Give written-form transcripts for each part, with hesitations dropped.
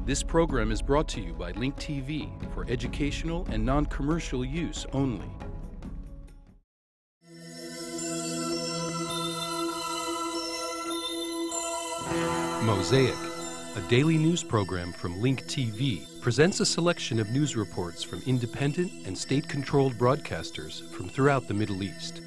This program is brought to you by Link TV for educational and non-commercial use only. Mosaic, a daily news program from Link TV, presents a selection of news reports from independent and state-controlled broadcasters from throughout the Middle East.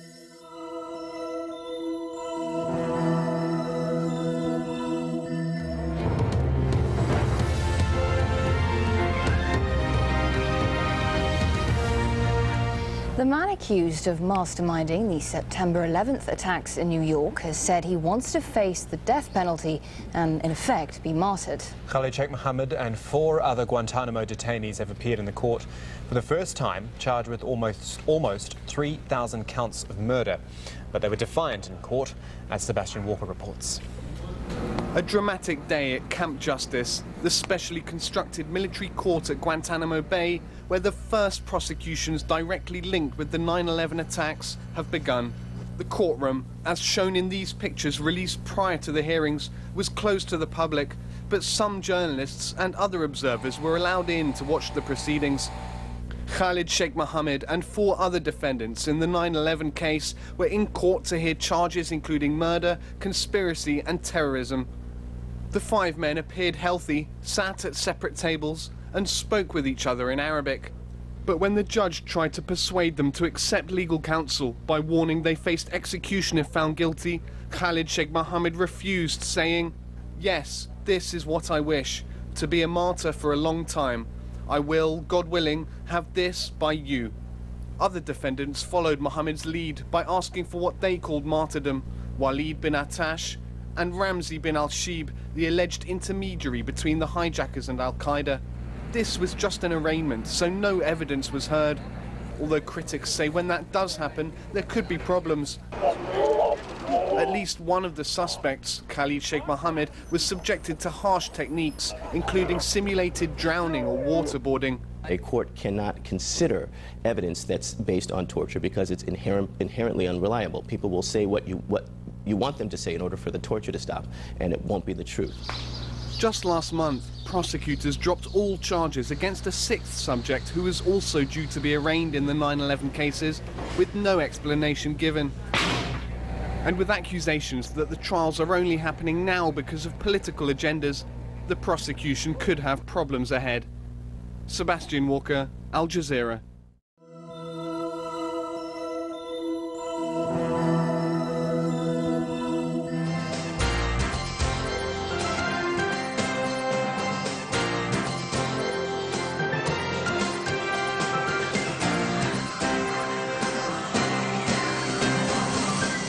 The man accused of masterminding the September 11th attacks in New York has said he wants to face the death penalty and, in effect, be martyred. Khalid Sheikh Mohammed and 4 other Guantanamo detainees have appeared in the court for the first time, charged with almost 3,000 counts of murder. But they were defiant in court, as Sebastian Walker reports. A dramatic day at Camp Justice, the specially constructed military court at Guantanamo Bay, where the first prosecutions directly linked with the 9/11 attacks have begun. The courtroom, as shown in these pictures released prior to the hearings, was closed to the public, but some journalists and other observers were allowed in to watch the proceedings. Khalid Sheikh Mohammed and 4 other defendants in the 9/11 case were in court to hear charges including murder, conspiracy and terrorism. The 5 men appeared healthy, sat at separate tables and spoke with each other in Arabic. But when the judge tried to persuade them to accept legal counsel by warning they faced execution if found guilty, Khalid Sheikh Mohammed refused, saying, "Yes, this is what I wish, to be a martyr for a long time. I will, God willing, have this by you." Other defendants followed Mohammed's lead by asking for what they called martyrdom. Walid bin Attash and Ramzi bin al-Shib, the alleged intermediary between the hijackers and Al-Qaeda. This was just an arraignment, so no evidence was heard. Although critics say when that does happen, there could be problems. At least one of the suspects, Khalid Sheikh Mohammed, was subjected to harsh techniques, including simulated drowning or waterboarding. A court cannot consider evidence that's based on torture because it's inherently unreliable. People will say what you want them to say in order for the torture to stop, and it won't be the truth. Just last month, prosecutors dropped all charges against a 6th subject who was also due to be arraigned in the 9/11 cases, with no explanation given. And with accusations that the trials are only happening now because of political agendas, the prosecution could have problems ahead. Sebastian Walker, Al Jazeera.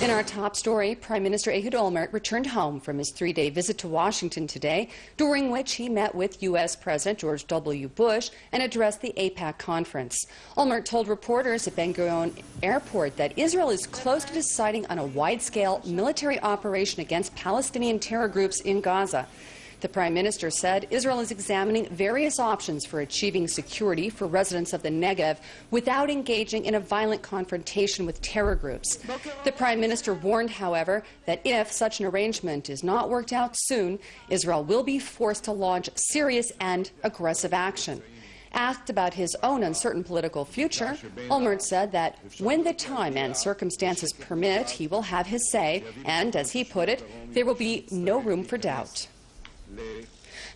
In our top story, Prime Minister Olmert returned home from his 3-day visit to Washington today, during which he met with U.S. President George W. Bush and addressed the AIPAC conference. Olmert told reporters at Ben Gurion Airport that Israel is close to deciding on a wide-scale military operation against Palestinian terror groups in Gaza. The Prime Minister said Israel is examining various options for achieving security for residents of the Negev without engaging in a violent confrontation with terror groups. The Prime Minister warned, however, that if such an arrangement is not worked out soon, Israel will be forced to launch serious and aggressive action. Asked about his own uncertain political future, Olmert said that when the time and circumstances permit, he will have his say, and, as he put it, there will be no room for doubt.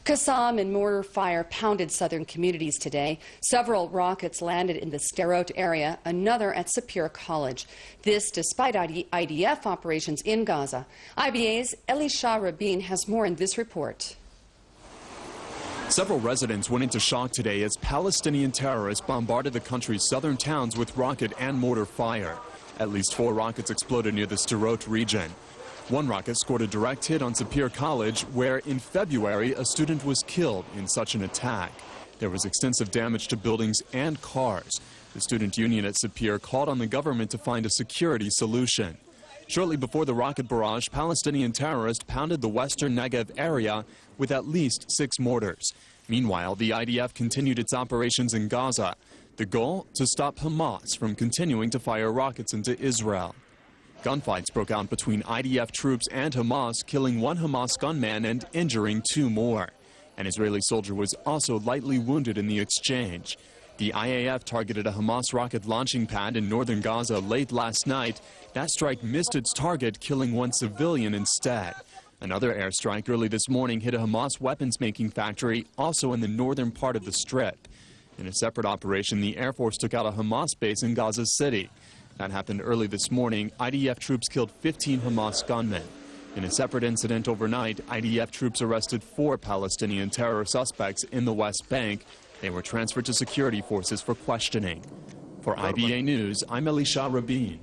Qassam and mortar fire pounded southern communities today. Several rockets landed in the Sderot area, another at Sapir College. This despite IDF operations in Gaza. IBA's Elisha Rabin has more in this report. Several residents went into shock today as Palestinian terrorists bombarded the country's southern towns with rocket and mortar fire. At least 4 rockets exploded near the Sderot region. One rocket scored a direct hit on Sapir College, where in February a student was killed in such an attack. There was extensive damage to buildings and cars. The student union at Sapir called on the government to find a security solution. Shortly before the rocket barrage, Palestinian terrorists pounded the western Negev area with at least 6 mortars. Meanwhile, the IDF continued its operations in Gaza. The goal? To stop Hamas from continuing to fire rockets into Israel. Gunfights broke out between IDF troops and Hamas, killing 1 Hamas gunman and injuring 2 more. An Israeli soldier was also lightly wounded in the exchange. The IAF targeted a Hamas rocket launching pad in northern Gaza late last night. That strike missed its target, killing one civilian instead. Another airstrike early this morning hit a Hamas weapons-making factory, also in the northern part of the Strip. In a separate operation, the Air Force took out a Hamas base in Gaza City. That happened early this morning. IDF troops killed 15 Hamas gunmen. In a separate incident overnight, IDF troops arrested 4 Palestinian terror suspects in the West Bank. They were transferred to security forces for questioning. For IBA News, I'm Elisha Rabin.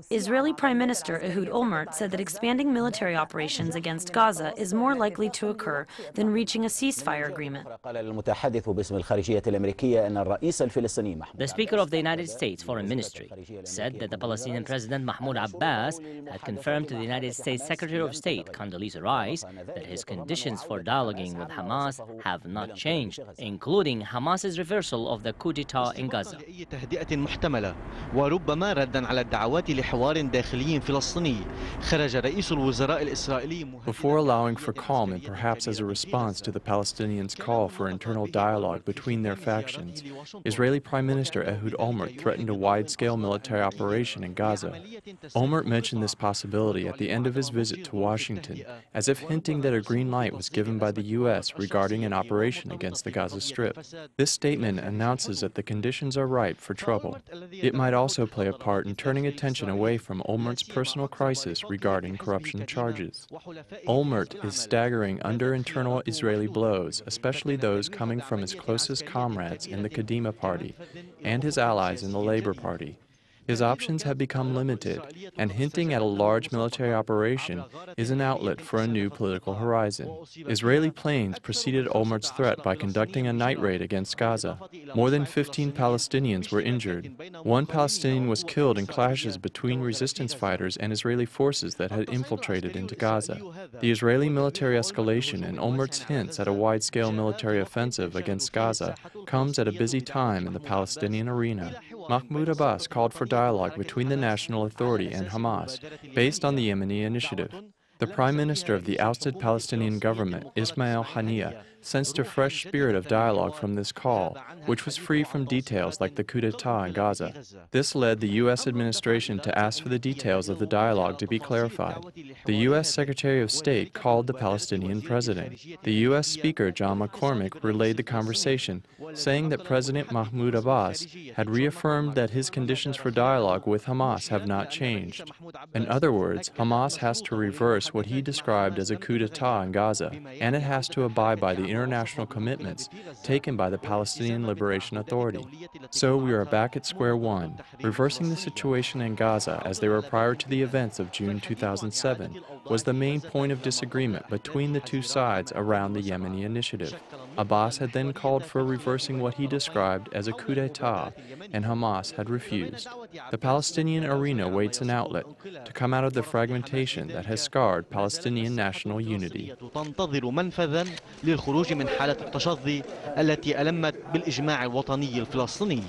Israeli Prime Minister Ehud Olmert said that expanding military operations against Gaza is more likely to occur than reaching a ceasefire agreement. The Speaker of the United States Foreign Ministry said that the Palestinian President Mahmoud Abbas had confirmed to the United States Secretary of State Condoleezza Rice that his conditions for dialoguing with Hamas have not changed, including Hamas's reversal of the coup d'etat in Gaza. تهدئة محتملة وربما ردا على الدعوات لحوار داخلي فلسطيني خرج رئيس الوزراء الإسرائيلي. Before allowing for calm and perhaps as a response to the Palestinians' call for internal dialogue between their factions, Israeli Prime Minister Ehud Olmert threatened a wide-scale military operation in Gaza. Olmert mentioned this possibility at the end of his visit to Washington, as if hinting that a green light was given by the U.S. regarding an operation against the Gaza Strip. This statement announces that the conditions are ripe for trouble. It might also play a part in turning attention away from Olmert's personal crisis regarding corruption charges. Olmert is staggering under internal Israeli blows, especially those coming from his closest comrades in the Kadima Party and his allies in the Labour Party. His options have become limited, and hinting at a large military operation is an outlet for a new political horizon. Israeli planes preceded Olmert's threat by conducting a night raid against Gaza. More than 15 Palestinians were injured. One Palestinian was killed in clashes between resistance fighters and Israeli forces that had infiltrated into Gaza. The Israeli military escalation and Olmert's hints at a wide-scale military offensive against Gaza comes at a busy time in the Palestinian arena. Mahmoud Abbas called for dialogue between the National Authority and Hamas, based on the Yemeni initiative. The Prime Minister of the ousted Palestinian government, Ismail Haniyeh, sensed a fresh spirit of dialogue from this call, which was free from details like the coup d'etat in Gaza. This led the U.S. administration to ask for the details of the dialogue to be clarified. The U.S. Secretary of State called the Palestinian president. The U.S. Speaker, John McCormick, relayed the conversation, saying that President Mahmoud Abbas had reaffirmed that his conditions for dialogue with Hamas have not changed. In other words, Hamas has to reverse what he described as a coup d'etat in Gaza, and it has to abide by the international commitments taken by the Palestinian Liberation Authority. So we are back at square one, reversing the situation in Gaza as they were prior to the events of June 2007 was the main point of disagreement between the two sides around the Yemeni initiative. Abbas had then called for reversing what he described as a coup d'etat, and Hamas had refused. The Palestinian arena waits an outlet to come out of the fragmentation that has scarred Palestinian national unity. تنتظر منفذا للخروج من حالة التشظي التي ألمت بالإجماع الوطني الفلسطيني.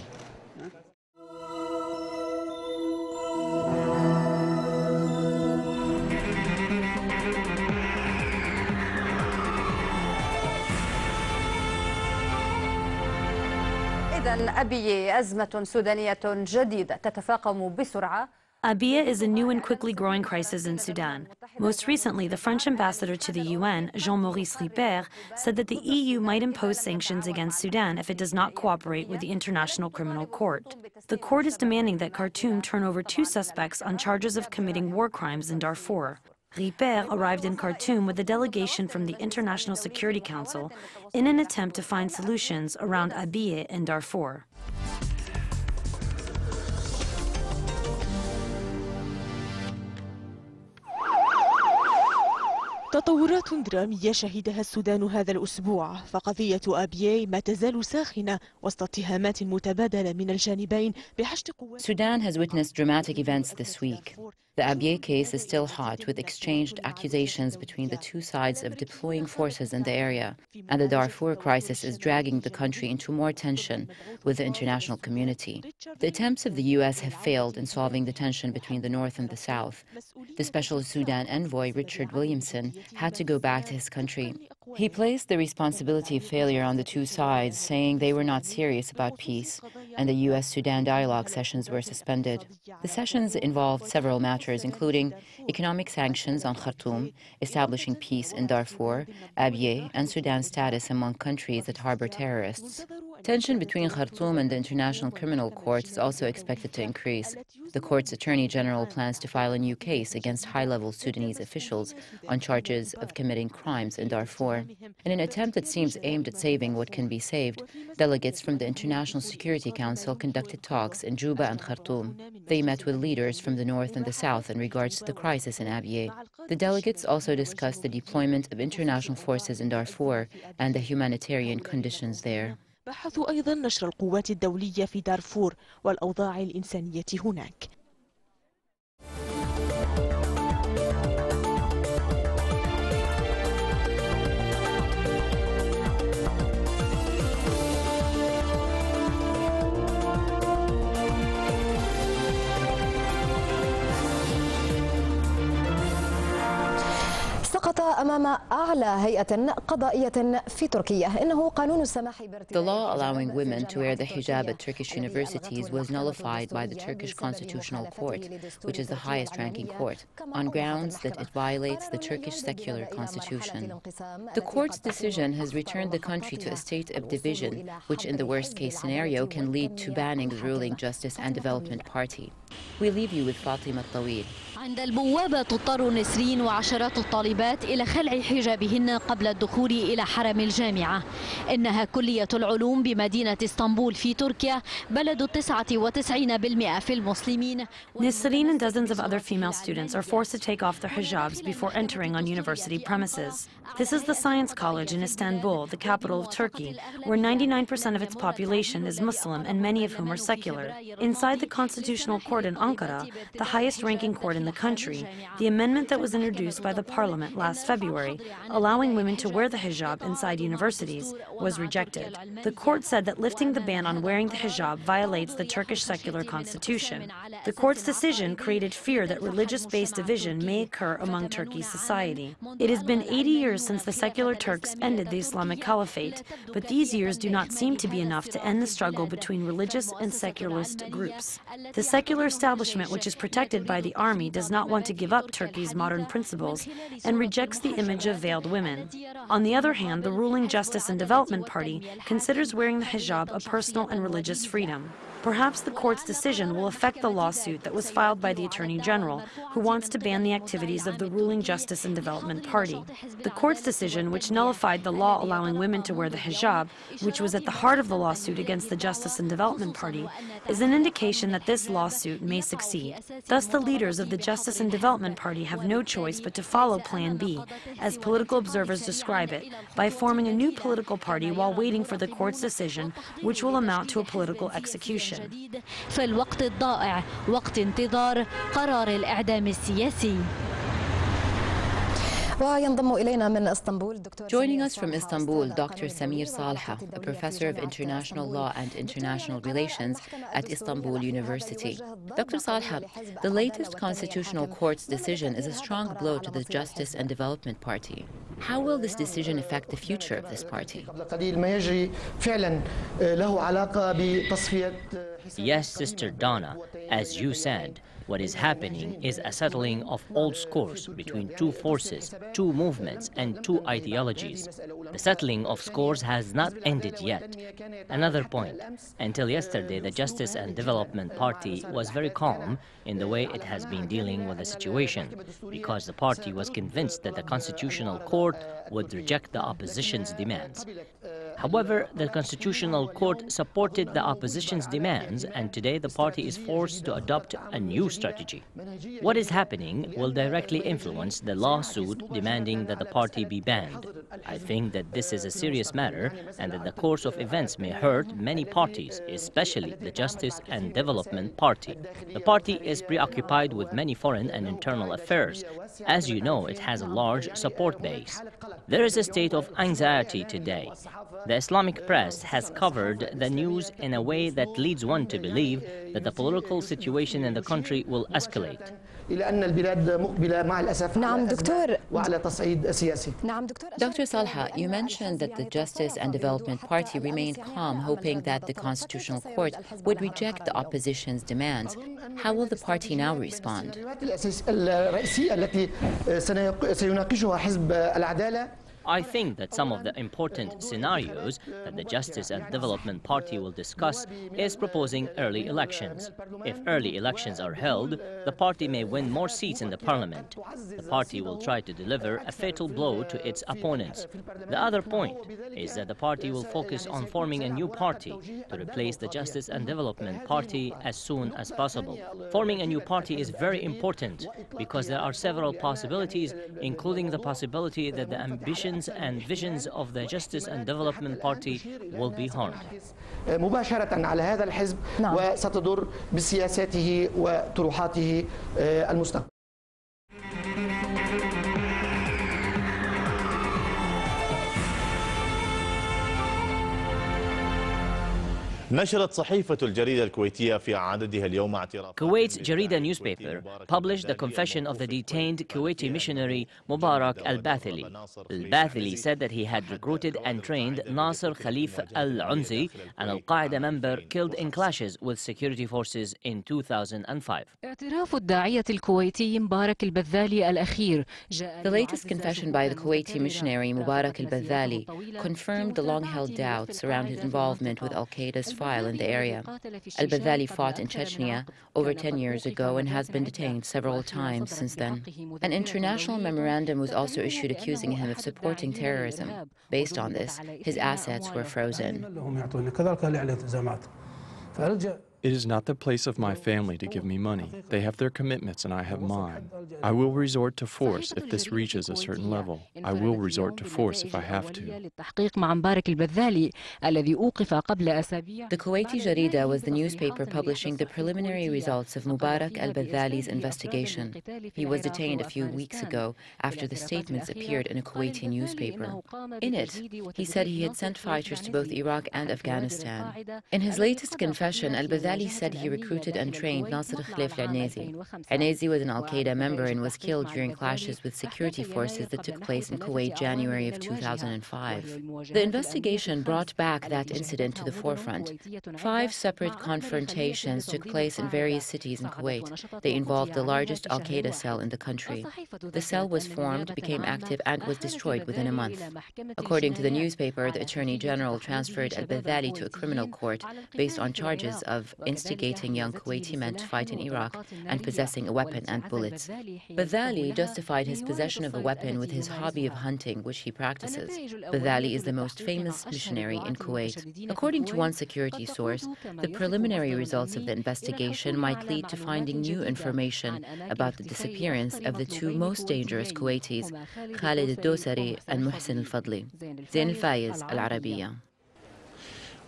أبية أزمة سودانية جديدة تتفاقم بسرعة. Arabiya is a new and quickly growing crisis in Sudan. Most recently, the French ambassador to the UN, Jean-Maurice Ripert, said that the EU might impose sanctions against Sudan if it does not cooperate with the International Criminal Court. The court is demanding that Khartoum turn over 2 suspects on charges of committing war crimes in Darfur. Ripert arrived in Khartoum with a delegation from the International Security Council in an attempt to find solutions around Arabiya in Darfur. تطورات درامية شهدها السودان هذا الأسبوع، فقضية أبيي ما تزال ساخنة وسط اتهامات متبادلة من الجانبين بحشد قوات. Sudan has witnessed dramatic events this week. The Abyei case is still hot, with exchanged accusations between the two sides of deploying forces in the area. And the Darfur crisis is dragging the country into more tension with the international community. The attempts of the U.S. have failed in solving the tension between the North and the South. The Special Sudan envoy, Richard Williamson, had to go back to his country. He placed the responsibility of failure on the two sides, saying they were not serious about peace, and the U.S.-Sudan dialogue sessions were suspended. The sessions involved several matters, including economic sanctions on Khartoum, establishing peace in Darfur, Abyei, and Sudan's status among countries that harbor terrorists. Tension between Khartoum and the International Criminal Court is also expected to increase. The court's Attorney General plans to file a new case against high-level Sudanese officials on charges of committing crimes in Darfur. In an attempt that seems aimed at saving what can be saved, delegates from the International Security Council conducted talks in Juba and Khartoum. They met with leaders from the north and the south in regards to the crisis in Abyei. The delegates also discussed the deployment of international forces in Darfur and the humanitarian conditions there. بحثوا أيضا نشر القوات الدولية في دارفور والأوضاع الإنسانية هناك. سقط أمام أعلى هيئة قضائية في تركيا إنه قانون السماح The law allowing women to wear the hijab at Turkish universities was nullified by the Turkish Constitutional Court, which is the highest-ranking court, on grounds that it violates the Turkish secular constitution. The court's decision has returned the country to a state of division, which in the worst-case scenario can lead to banning the ruling Justice and Development Party. We leave you with Fatima Tawil. عند البوابة تضطر نسرين وعشرات الطالبات إلى خلع حجابهن قبل الدخول إلى حرم الجامعة. إنها كلية العلوم بمدينة اسطنبول في تركيا، بلد 99% في المسلمين. Nisreen and dozens of other female students are forced to take off their hijabs before entering on university premises. This is the Science College in Istanbul, the capital of Turkey, where 99% of its population is Muslim and many of whom are secular. Inside the Constitutional Court in Ankara, the highest-ranking court in the country, the amendment that was introduced by the parliament last February, allowing women to wear the hijab inside universities, was rejected. The court said that lifting the ban on wearing the hijab violates the Turkish secular constitution. The court's decision created fear that religious-based division may occur among Turkey's society. It has been 80 years since the secular Turks ended the Islamic Caliphate, but these years do not seem to be enough to end the struggle between religious and secularist groups. The secular establishment, which is protected by the army, does not want to give up Turkey's modern principles and rejects the image of veiled women. On the other hand, the ruling Justice and Development Party considers wearing the hijab a personal and religious freedom. Perhaps the court's decision will affect the lawsuit that was filed by the Attorney General, who wants to ban the activities of the ruling Justice and Development Party. The court's decision, which nullified the law allowing women to wear the hijab, which was at the heart of the lawsuit against the Justice and Development Party, is an indication that this lawsuit may succeed. Thus, the leaders of the Justice and Development Party have no choice but to follow Plan B, as political observers describe it, by forming a new political party while waiting for the court's decision, which will amount to a political execution. في الوقت الضائع وقت انتظار قرار الإعدام السياسي. Joining us from Istanbul, Dr. Samir Salha, a professor of international law and international relations at Istanbul University. Dr. Salha, the latest Constitutional Court's decision is a strong blow to the Justice and Development Party. How will this decision affect the future of this party? Yes, Sister Donna, as you said, what is happening is a settling of old scores between two forces, two movements, and two ideologies. The settling of scores has not ended yet. Another point, until yesterday, the Justice and Development Party was very calm in the way it has been dealing with the situation, because the party was convinced that the Constitutional Court would reject the opposition's demands. However, the Constitutional Court supported the opposition's demands, and today the party is forced to adopt a new strategy. What is happening will directly influence the lawsuit demanding that the party be banned. I think that this is a serious matter and that the course of events may hurt many parties, especially the Justice and Development Party. The party is preoccupied with many foreign and internal affairs. As you know, it has a large support base. There is a state of anxiety today. The Islamic press has covered the news in a way that leads one to believe that the political situation in the country will escalate. Dr. Salha, you mentioned that the Justice and Development Party remained calm, hoping that the Constitutional Court would reject the opposition's demands. How will the party now respond? I think that some of the important scenarios that the Justice and Development Party will discuss is proposing early elections. If early elections are held, the party may win more seats in the parliament. The party will try to deliver a fatal blow to its opponents. The other point is that the party will focus on forming a new party to replace the Justice and Development Party as soon as possible. Forming a new party is very important because there are several possibilities, including the possibility that the ambitions and visions of the Justice and Development Party will be harmed. مباشرة على هذا الحزب وستضر بسياساته وطروحاته المستقبلية. نشرت صحيفة الجريدة الكويتية في عددها اليوم اعتراف. Kuwait's Jazeera newspaper published the confession of the detained Kuwaiti missionary Mubarak al-Bathili. Al-Bathili said that he had recruited and trained Nasser Khalifa al-Unzi, an Al-Qaeda member killed in clashes with security forces in 2005. اعتراف الداعية الكويتي مبارك البذالي الأخير. The latest confession by the Kuwaiti missionary Mubarak al-Bathali confirmed the long-held doubts around his involvement with Al-Qaeda's file in the area. Al-Bathali fought in Chechnya over 10 years ago and has been detained several times since then. An international memorandum was also issued accusing him of supporting terrorism. Based on this, his assets were frozen. It is not the place of my family to give me money. They have their commitments and I have mine. I will resort to force if this reaches a certain level. I will resort to force if I have to. The Kuwaiti Jarida was the newspaper publishing the preliminary results of Mubarak al-Bathali's investigation. He was detained a few weeks ago after the statements appeared in a Kuwaiti newspaper. In it, he said he had sent fighters to both Iraq and Afghanistan. In his latest confession, al-Bathali said he recruited and trained Nasser Khalifa al-Nazi. Al-Nazi was an Al-Qaeda member and was killed during clashes with security forces that took place in Kuwait January of 2005. The investigation brought back that incident to the forefront. 5 separate confrontations took place in various cities in Kuwait. They involved the largest Al-Qaeda cell in the country. The cell was formed, became active, and was destroyed within a month. According to the newspaper, the Attorney General transferred al-Bathali to a criminal court based on charges of instigating young Kuwaiti men to fight in Iraq and possessing a weapon and bullets. Bathali justified his possession of a weapon with his hobby of hunting, which he practices. Bathali is the most famous missionary in Kuwait. According to one security source, the preliminary results of the investigation might lead to finding new information about the disappearance of the 2 most dangerous Kuwaitis, Khalid al-Dosari and Muhsin al-Fadli. Zain al-Fayez, Al-Arabiya.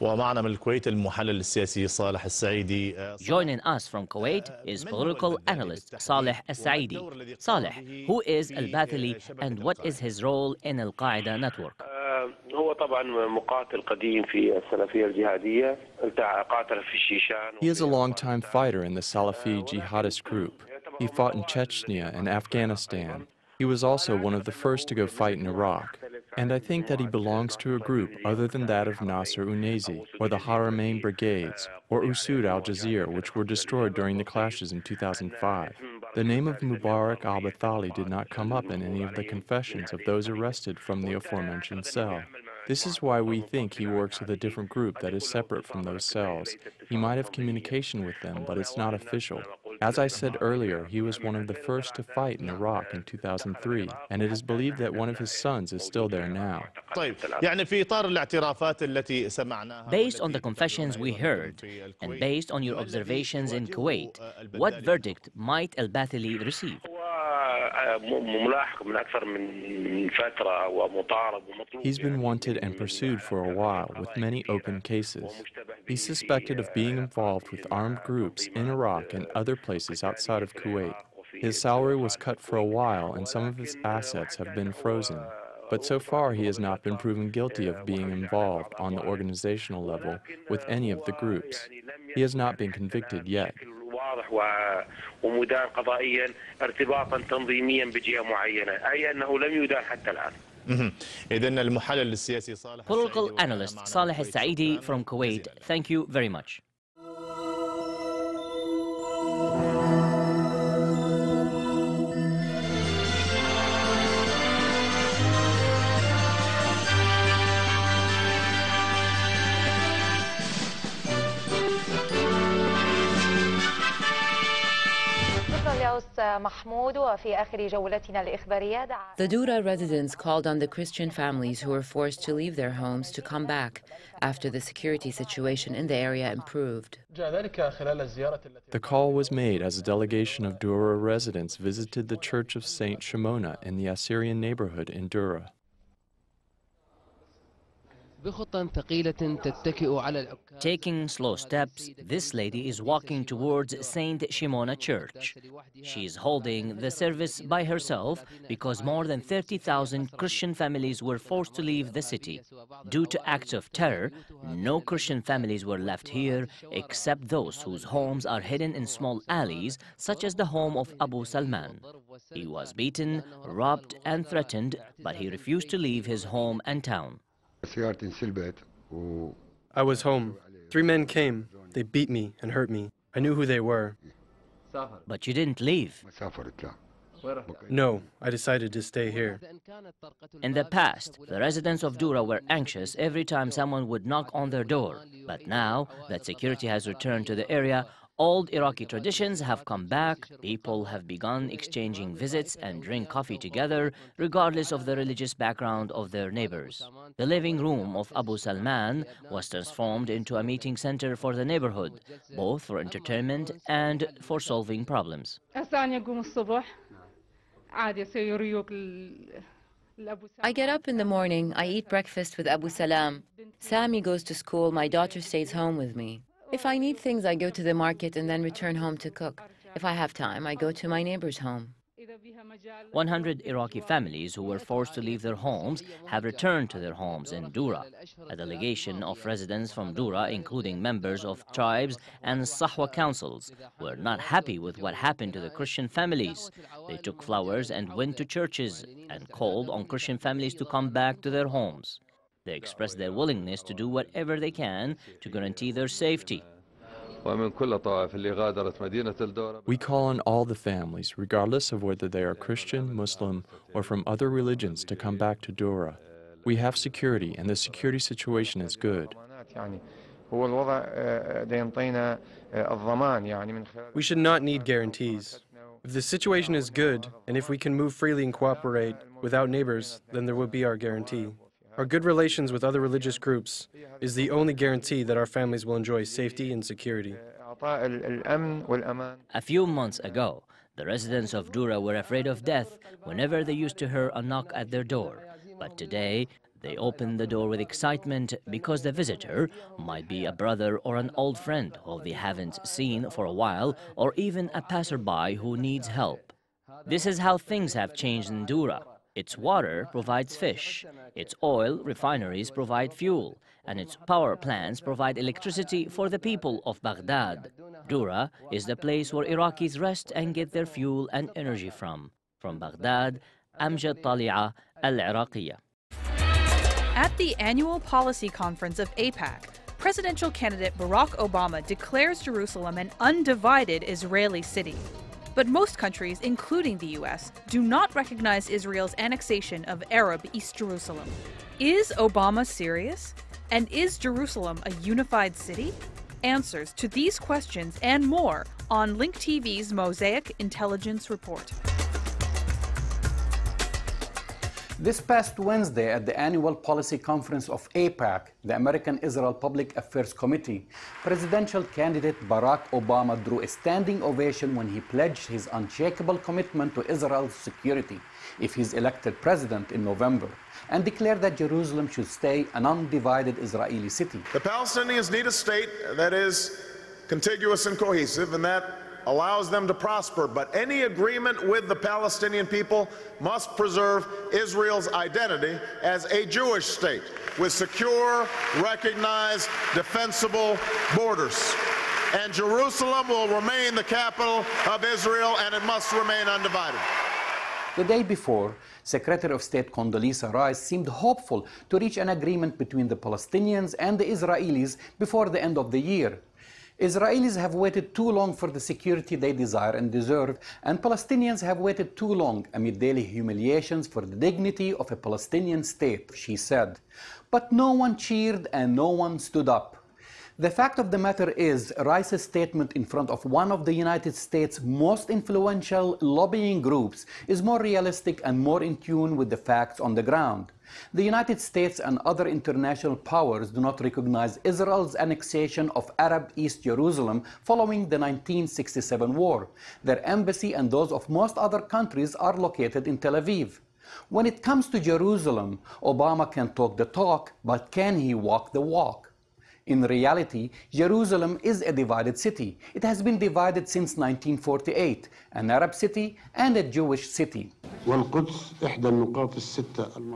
ومعنا من الكويت المحلل السياسي صالح السعيدي. Joining us from Kuwait is political analyst Saleh Al-Saidi. Saleh, who is al-Bathili and what is his role in Al-Qaeda network? هو طبعا مقاتل قديم في السلفية الجهادية قاتل في الشيشان. He is a long-time fighter in the Salafi jihadist group. He fought in Chechnya and Afghanistan. He was also one of the first to go fight in Iraq. And I think that he belongs to a group other than that of Nasser Unazi, or the Haramain Brigades, or Usud al-Jazeera, which were destroyed during the clashes in 2005. The name of Mubarak al-Bathali did not come up in any of the confessions of those arrested from the aforementioned cell. This is why we think he works with a different group that is separate from those cells. He might have communication with them, but it's not official. As I said earlier, he was one of the first to fight in Iraq in 2003, and it is believed that one of his sons is still there now. Based on the confessions we heard, and based on your observations in Kuwait, what verdict might al-Bathili receive? He's been wanted and pursued for a while with many open cases. He's suspected of being involved with armed groups in Iraq and other places outside of Kuwait. His salary was cut for a while and some of his assets have been frozen. But so far he has not been proven guilty of being involved on the organizational level with any of the groups. He has not been convicted yet. ومدان قضائيا ارتباطا تنظيميا بجهة معينة أي أنه لم يدان حتى الآن. Political analyst Saleh Al-Saidi from Kuwait, thank you very much. The Dura residents called on the Christian families who were forced to leave their homes to come back after the security situation in the area improved. The call was made as a delegation of Dura residents visited the Church of Saint Shimona in the Assyrian neighborhood in Dura. Taking slow steps, this lady is walking towards Saint Shimona Church. She is holding the service by herself because more than 30,000 Christian families were forced to leave the city. Due to acts of terror, no Christian families were left here except those whose homes are hidden in small alleys, such as the home of Abu Salman. He was beaten, robbed and threatened, but he refused to leave his home and town. I was home. 3 men came. They beat me and hurt me. I knew who they were. But you didn't leave. No, I decided to stay here. In the past, the residents of Dura were anxious every time someone would knock on their door. But now that security has returned to the area, old Iraqi traditions have come back. People have begun exchanging visits and drink coffee together, regardless of the religious background of their neighbors. The living room of Abu Salman was transformed into a meeting center for the neighborhood, both for entertainment and for solving problems. I get up in the morning, I eat breakfast with Abu Salam. Sami goes to school, my daughter stays home with me. If I need things, I go to the market and then return home to cook. If I have time, I go to my neighbor's home. 100 Iraqi families who were forced to leave their homes have returned to their homes in Dura. A delegation of residents from Dura, including members of tribes and Sahwa councils, were not happy with what happened to the Christian families. They took flowers and went to churches and called on Christian families to come back to their homes. They expressed their willingness to do whatever they can to guarantee their safety. We call on all the families, regardless of whether they are Christian, Muslim, or from other religions, to come back to Dura. We have security, and the security situation is good. We should not need guarantees. If the situation is good, and if we can move freely and cooperate without neighbors, then there will be our guarantee. Our good relations with other religious groups is the only guarantee that our families will enjoy safety and security. A few months ago, the residents of Dura were afraid of death whenever they used to hear a knock at their door. But today, they open the door with excitement because the visitor might be a brother or an old friend who they haven't seen for a while, or even a passerby who needs help. This is how things have changed in Dura. Its water provides fish, its oil refineries provide fuel, and its power plants provide electricity for the people of Baghdad. Dura is the place where Iraqis rest and get their fuel and energy from. From Baghdad, Amjad Tali'a, Al-Iraqiya. At the annual policy conference of AIPAC, presidential candidate Barack Obama declares Jerusalem an undivided Israeli city. But most countries, including the U.S., do not recognize Israel's annexation of Arab East Jerusalem. Is Obama serious? And is Jerusalem a unified city? answers to these questions and more on Link TV's Mosaic Intelligence Report. This past Wednesday at the annual policy conference of AIPAC, the American Israel Public Affairs Committee, presidential candidate Barack Obama drew a standing ovation when he pledged his unshakable commitment to Israel's security if he's elected president in November, and declared that Jerusalem should stay an undivided Israeli city. The Palestinians need a state that is contiguous and cohesive, and that allows them to prosper, but any agreement with the Palestinian people must preserve Israel's identity as a Jewish state with secure, recognized, defensible borders. And Jerusalem will remain the capital of Israel, and it must remain undivided. The day before, Secretary of State Condoleezza Rice seemed hopeful to reach an agreement between the Palestinians and the Israelis before the end of the year. Israelis have waited too long for the security they desire and deserve, and Palestinians have waited too long amid daily humiliations for the dignity of a Palestinian state, she said. But no one cheered and no one stood up. The fact of the matter is, Rice's statement in front of one of the United States' most influential lobbying groups is more realistic and more in tune with the facts on the ground. The United States and other international powers do not recognize Israel's annexation of Arab East Jerusalem following the 1967 war. Their embassy and those of most other countries are located in Tel Aviv. When it comes to Jerusalem, Obama can talk the talk, but can he walk the walk? In reality, Jerusalem is a divided city. It has been divided since 1948, an Arab city and a Jewish city.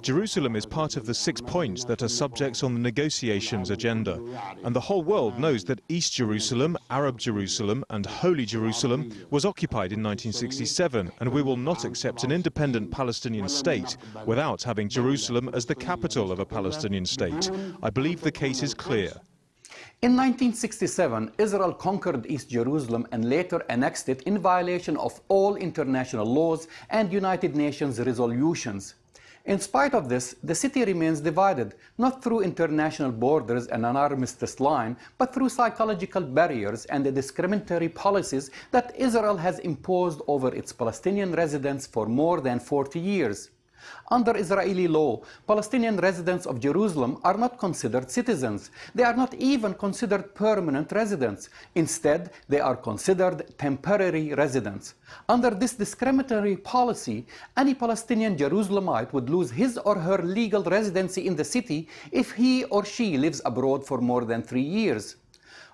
Jerusalem is part of the 6 points that are subjects on the negotiations agenda. And the whole world knows that East Jerusalem, Arab Jerusalem and Holy Jerusalem was occupied in 1967, and we will not accept an independent Palestinian state without having Jerusalem as the capital of a Palestinian state. I believe the case is clear. In 1967, Israel conquered East Jerusalem and later annexed it in violation of all international laws and United Nations resolutions. In spite of this, the city remains divided, not through international borders and an armistice line, but through psychological barriers and the discriminatory policies that Israel has imposed over its Palestinian residents for more than 40 years. Under Israeli law, Palestinian residents of Jerusalem are not considered citizens. They are not even considered permanent residents. Instead, they are considered temporary residents. Under this discriminatory policy, any Palestinian Jerusalemite would lose his or her legal residency in the city if he or she lives abroad for more than 3 years.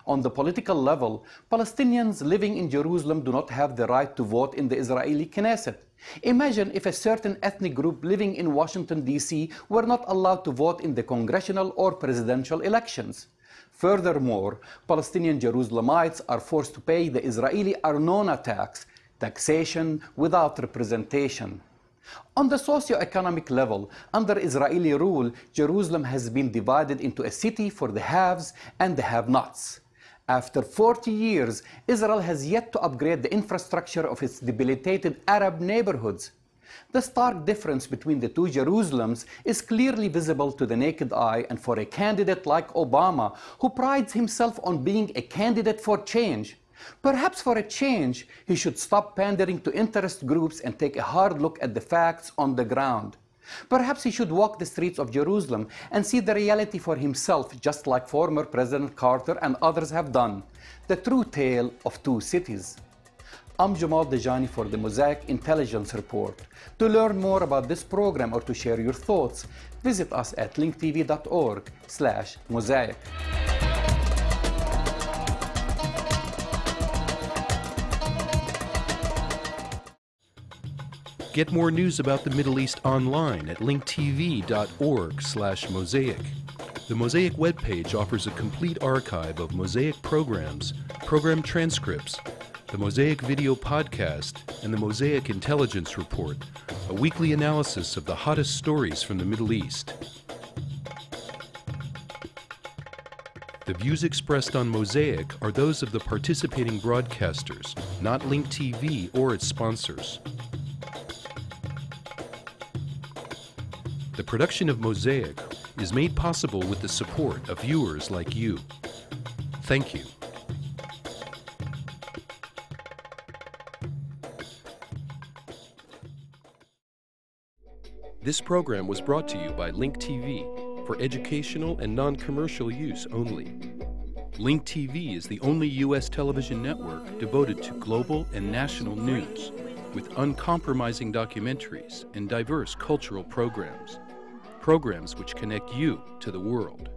On the political level, Palestinians living in Jerusalem do not have the right to vote in the Israeli Knesset. Imagine if a certain ethnic group living in Washington, D.C. were not allowed to vote in the congressional or presidential elections. Furthermore, Palestinian Jerusalemites are forced to pay the Israeli Arnona tax, taxation without representation. On the socio-economic level, under Israeli rule, Jerusalem has been divided into a city for the haves and the have-nots. After 40 years, Israel has yet to upgrade the infrastructure of its debilitated Arab neighborhoods. The stark difference between the two Jerusalems is clearly visible to the naked eye, and for a candidate like Obama, who prides himself on being a candidate for change. Perhaps for a change, he should stop pandering to interest groups and take a hard look at the facts on the ground. Perhaps he should walk the streets of Jerusalem and see the reality for himself, just like former President Carter and others have done. The true tale of two cities. I'm Jamal Dajani for the Mosaic Intelligence Report. To learn more about this program or to share your thoughts, visit us at linktv.org/mosaic. Get more news about the Middle East online at linktv.org/mosaic. The Mosaic webpage offers a complete archive of Mosaic programs, program transcripts, the Mosaic video podcast, and the Mosaic Intelligence Report, a weekly analysis of the hottest stories from the Middle East. The views expressed on Mosaic are those of the participating broadcasters, not Link TV or its sponsors. The production of Mosaic is made possible with the support of viewers like you. Thank you. This program was brought to you by Link TV for educational and non-commercial use only. Link TV is the only U.S. television network devoted to global and national news, with uncompromising documentaries and diverse cultural programs. Programs which connect you to the world.